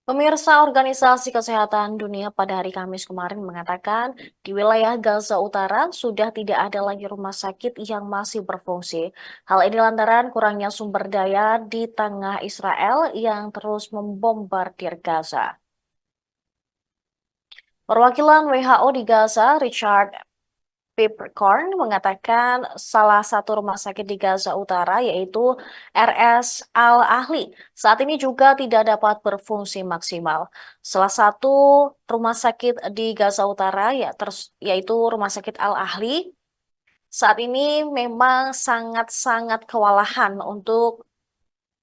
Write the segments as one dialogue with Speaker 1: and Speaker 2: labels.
Speaker 1: Pemirsa Organisasi Kesehatan Dunia pada hari Kamis kemarin mengatakan di wilayah Gaza Utara sudah tidak ada lagi rumah sakit yang masih berfungsi. Hal ini lantaran kurangnya sumber daya di tengah Israel yang terus membombardir Gaza. Perwakilan WHO di Gaza, Richard Peppercorn, mengatakan salah satu rumah sakit di Gaza Utara yaitu RS Al-Ahli saat ini juga tidak dapat berfungsi maksimal. Salah satu rumah sakit di Gaza Utara yaitu Rumah Sakit Al-Ahli saat ini memang sangat-sangat kewalahan untuk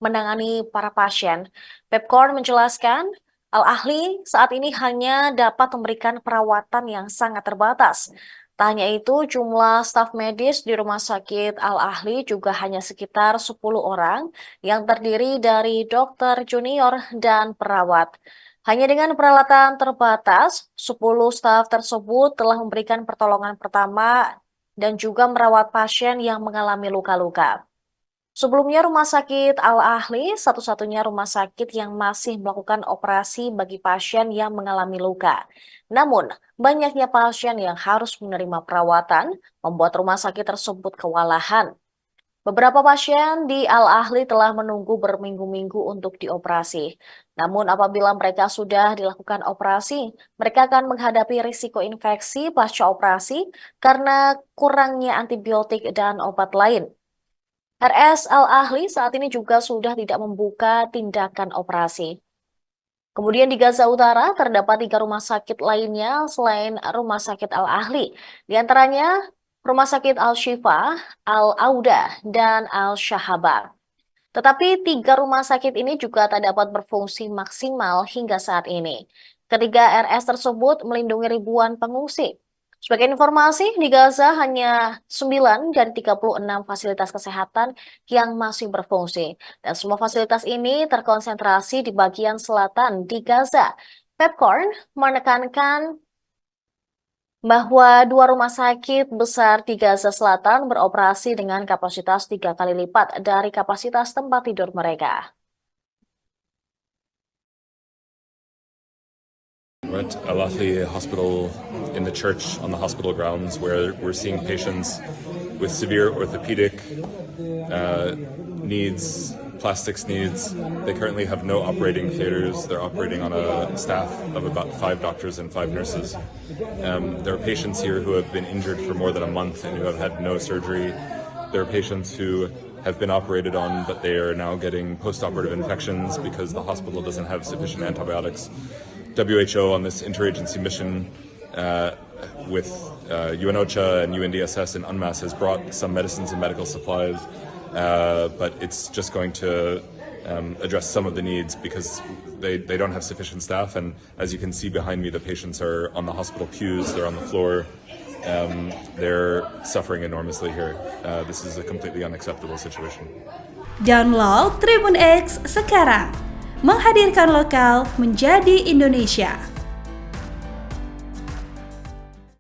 Speaker 1: menangani para pasien. Pepcorn menjelaskan, Al-Ahli saat ini hanya dapat memberikan perawatan yang sangat terbatas. Tak hanya itu, jumlah staf medis di Rumah Sakit Al-Ahli juga hanya sekitar 10 orang yang terdiri dari dokter junior dan perawat. Hanya dengan peralatan terbatas, 10 staf tersebut telah memberikan pertolongan pertama dan juga merawat pasien yang mengalami luka-luka. Sebelumnya Rumah Sakit Al-Ahli satu-satunya rumah sakit yang masih melakukan operasi bagi pasien yang mengalami luka. Namun, banyaknya pasien yang harus menerima perawatan membuat rumah sakit tersebut kewalahan. Beberapa pasien di Al-Ahli telah menunggu berminggu-minggu untuk dioperasi. Namun apabila mereka sudah dilakukan operasi, mereka akan menghadapi risiko infeksi pasca operasi karena kurangnya antibiotik dan obat lain. RS Al-Ahli saat ini juga sudah tidak membuka tindakan operasi. Kemudian di Gaza Utara terdapat 3 rumah sakit lainnya selain Rumah Sakit Al-Ahli. Di antaranya Rumah Sakit Al-Shifa, Al-Auda, dan Al-Shahaba. Tetapi 3 rumah sakit ini juga tak dapat berfungsi maksimal hingga saat ini. Ketiga RS tersebut melindungi ribuan pengungsi. Sebagai informasi, di Gaza hanya 9 dari 36 fasilitas kesehatan yang masih berfungsi. Dan semua fasilitas ini terkonsentrasi di bagian selatan di Gaza. Pepcorn menekankan bahwa 2 rumah sakit besar di Gaza Selatan beroperasi dengan kapasitas 3 kali lipat dari kapasitas tempat tidur mereka.
Speaker 2: We're at Al Ahli Hospital in the church on the hospital grounds where we're seeing patients with severe orthopedic needs, plastics needs. They currently have no operating theaters. They're operating on a staff of about 5 doctors and 5 nurses. There are patients here who have been injured for more than a month and who have had no surgery. There are patients who have been operated on, but they are now getting post-operative infections because the hospital doesn't have sufficient antibiotics. WHO on this interagency mission with UNOCHA and UNDSS and UNMAS has brought some medicines and medical supplies, but it's just going to address some of the needs because they don't have sufficient staff. And as you can see behind me, the patients are on the hospital pews, they're on the floor. They're suffering enormously here. This is a completely unacceptable situation.
Speaker 3: Download Tribun X sekarang, menghadirkan lokal menjadi Indonesia.